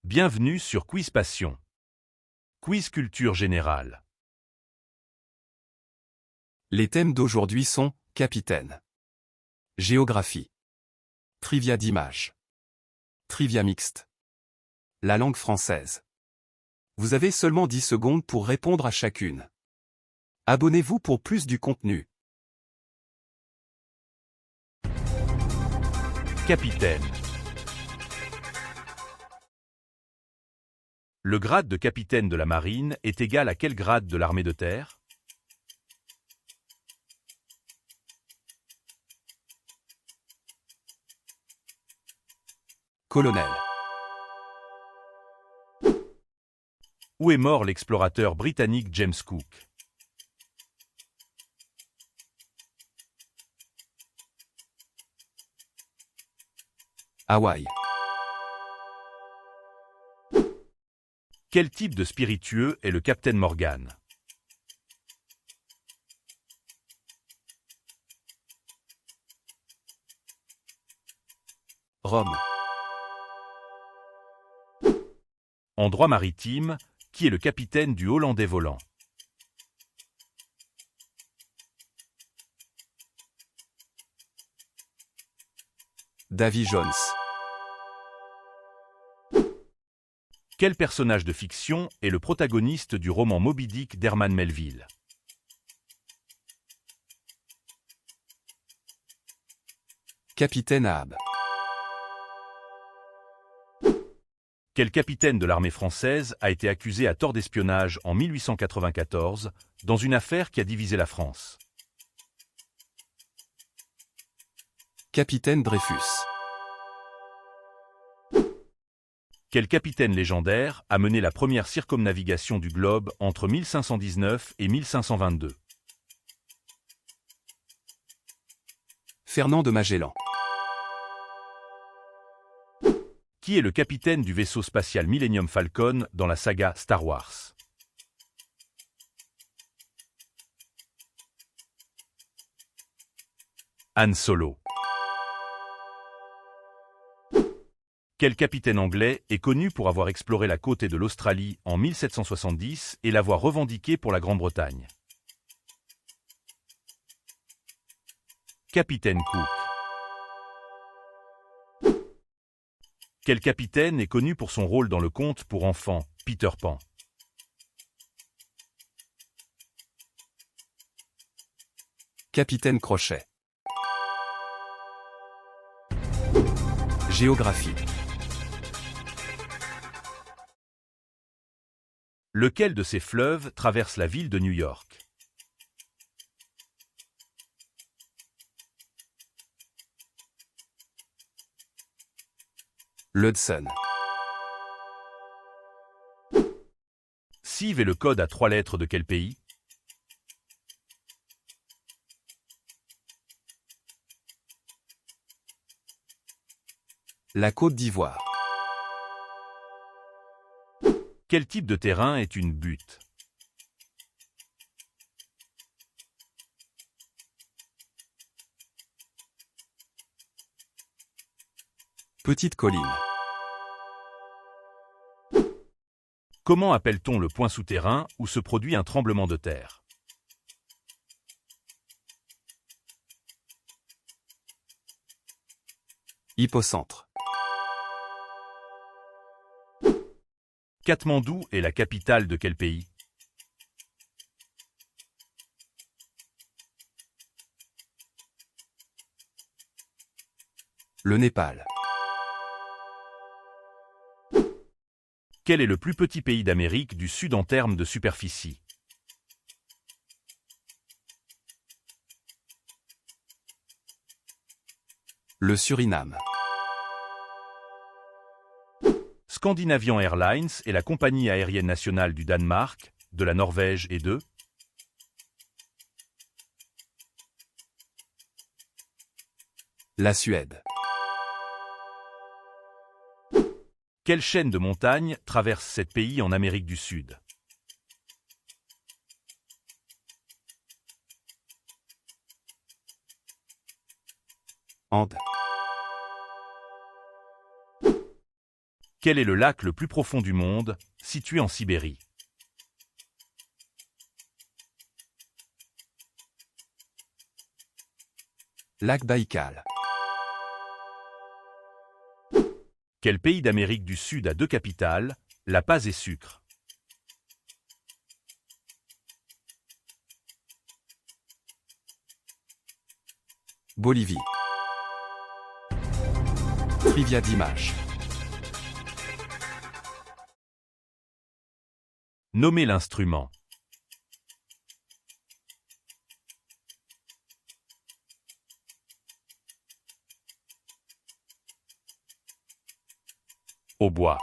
Bienvenue sur Quiz Passion. Quiz culture générale. Les thèmes d'aujourd'hui sont capitaine, géographie, trivia d'images, trivia mixte, la langue française. Vous avez seulement 10 secondes pour répondre à chacune. Abonnez-vous pour plus du contenu. Capitaine. Le grade de capitaine de la marine est égal à quel grade de l'armée de terre? Colonel. Où est mort l'explorateur britannique James Cook? Hawaï. Quel type de spiritueux est le Captain Morgan? Rome. En droit maritime, qui est le capitaine du Hollandais volant? Davy Jones. Quel personnage de fiction est le protagoniste du roman Moby Dick d'Herman Melville? Capitaine Ahab. Quel capitaine de l'armée française a été accusé à tort d'espionnage en 1894 dans une affaire qui a divisé la France? Capitaine Dreyfus. Quel capitaine légendaire a mené la première circumnavigation du globe entre 1519 et 1522? Fernand de Magellan. Qui est le capitaine du vaisseau spatial Millennium Falcon dans la saga Star Wars? Han Solo. Quel capitaine anglais est connu pour avoir exploré la côte de l'Australie en 1770 et l'avoir revendiquée pour la Grande-Bretagne? Capitaine Cook. Quel capitaine est connu pour son rôle dans le conte pour enfants, Peter Pan? Capitaine Crochet. Géographie. Lequel de ces fleuves traverse la ville de New York? L'Hudson. CIV est le code à 3 lettres de quel pays? La Côte d'Ivoire. Quel type de terrain est une butte? Petite colline. Comment appelle-t-on le point souterrain où se produit un tremblement de terre? Hypocentre. Katmandou est la capitale de quel pays? Le Népal. Quel est le plus petit pays d'Amérique du Sud en termes de superficie? Le Suriname. Scandinavian Airlines est la compagnie aérienne nationale du Danemark, de la Norvège et de La Suède. Quelle chaîne de montagnes traverse cet pays en Amérique du Sud? Andes. Quel est le lac le plus profond du monde, situé en Sibérie? Lac Baïkal. Quel pays d'Amérique du Sud a deux capitales, La Paz et Sucre? Bolivie. Trivia d'images. Nommez l'instrument. Hautbois.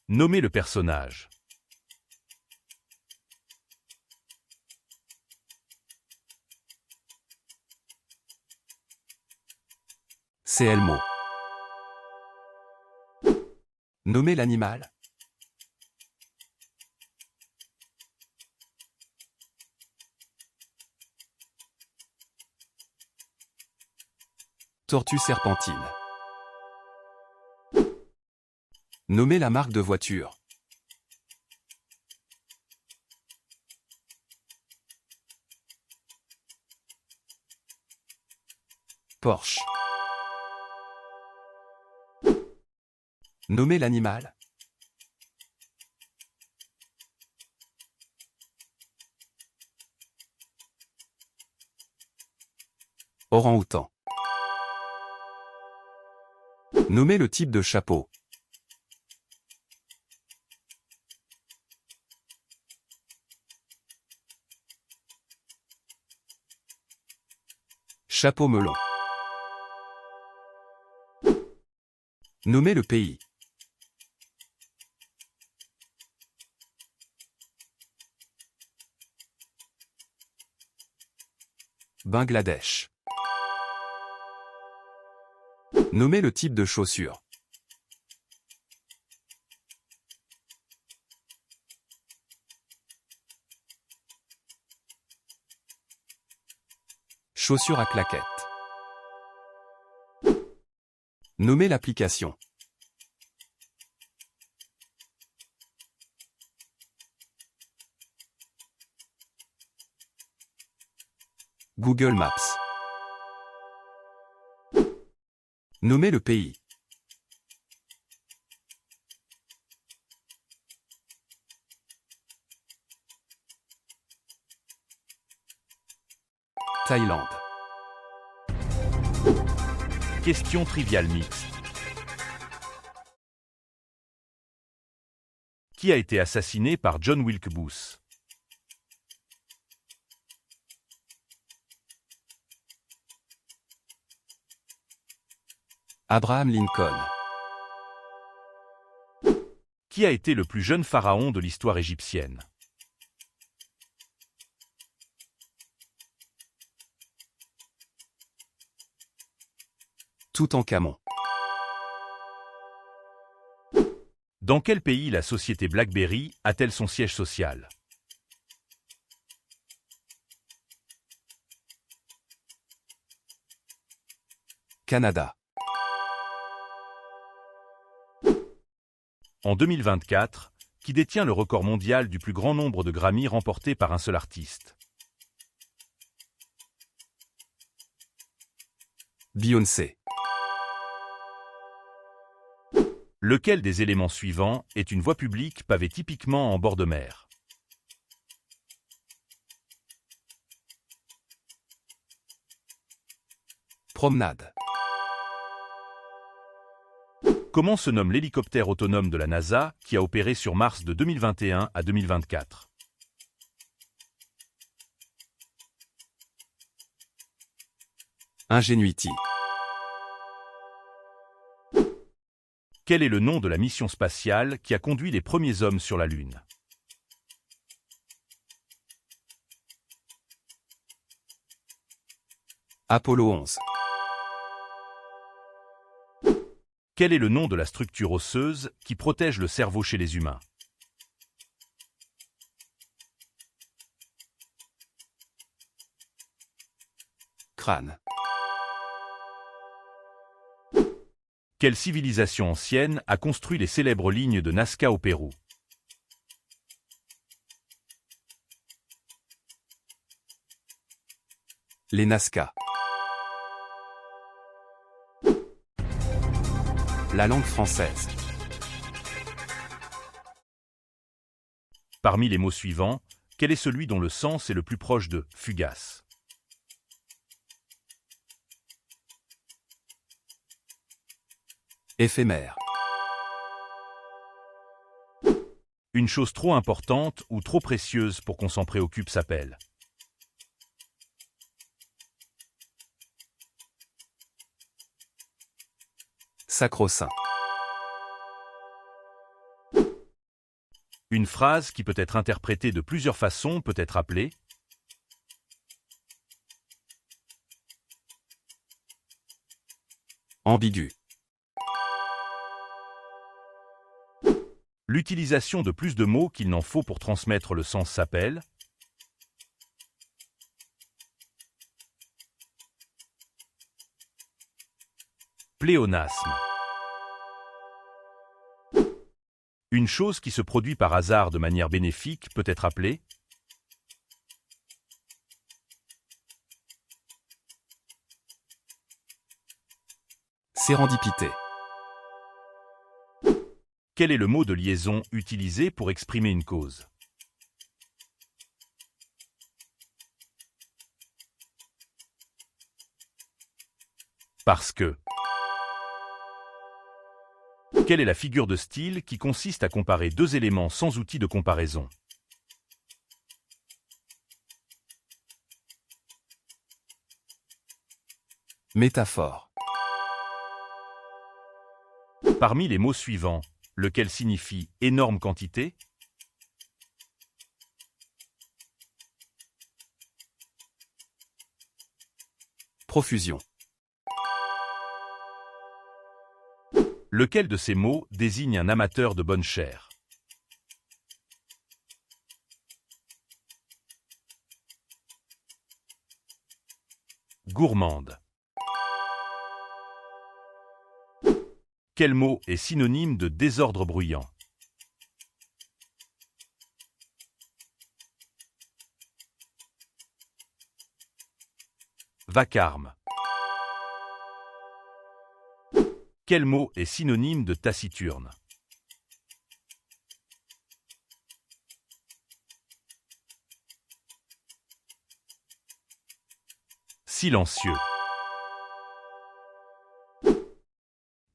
Nommez le personnage. C'est Elmo. Nommez l'animal. Tortue serpentine. Nommez la marque de voiture. Porsche. Nommez l'animal. Orang-outan. Nommez le type de chapeau. Chapeau melon. Nommez le pays. Bangladesh. Nommez le type de chaussure. Chaussures à claquettes. Nommez l'application. Google Maps. Nommez le pays. Thaïlande. Question triviale mixte. Qui a été assassiné par John Wilkes Booth? Abraham Lincoln. Qui a été le plus jeune pharaon de l'histoire égyptienne? Toutankhamon. Dans quel pays la société BlackBerry a-t-elle son siège social? Canada. En 2024, qui détient le record mondial du plus grand nombre de Grammy remportés par un seul artiste? Beyoncé. Lequel des éléments suivants est une voie publique pavée typiquement en bord de mer? Promenade. Comment se nomme l'hélicoptère autonome de la NASA qui a opéré sur Mars de 2021 à 2024? Ingenuity. Quel est le nom de la mission spatiale qui a conduit les premiers hommes sur la Lune? Apollo 11. Quel est le nom de la structure osseuse qui protège le cerveau chez les humains? Crâne. Quelle civilisation ancienne a construit les célèbres lignes de Nazca au Pérou? Les Nazca. La langue française. Parmi les mots suivants, quel est celui dont le sens est le plus proche de « fugace » ? Éphémère. Une chose trop importante ou trop précieuse pour qu'on s'en préoccupe s'appelle. Sacro-saint. Une phrase qui peut être interprétée de plusieurs façons peut être appelée ambigu. L'utilisation de plus de mots qu'il n'en faut pour transmettre le sens s'appelle pléonasme. Une chose qui se produit par hasard de manière bénéfique peut être appelée sérendipité. Quel est le mot de liaison utilisé pour exprimer une cause? Parce que. Quelle est la figure de style qui consiste à comparer deux éléments sans outil de comparaison? Métaphore. Parmi les mots suivants, lequel signifie énorme quantité? Profusion. Lequel de ces mots désigne un amateur de bonne chair? Gourmande. Quel mot est synonyme de désordre bruyant? Vacarme. Quel mot est synonyme de taciturne? Silencieux.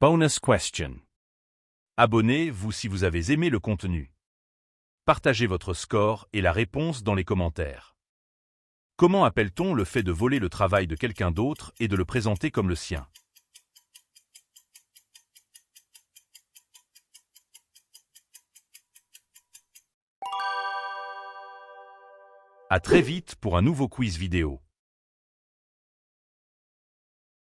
Bonus question. Abonnez-vous si vous avez aimé le contenu. Partagez votre score et la réponse dans les commentaires. Comment appelle-t-on le fait de voler le travail de quelqu'un d'autre et de le présenter comme le sien? À très vite pour un nouveau quiz vidéo.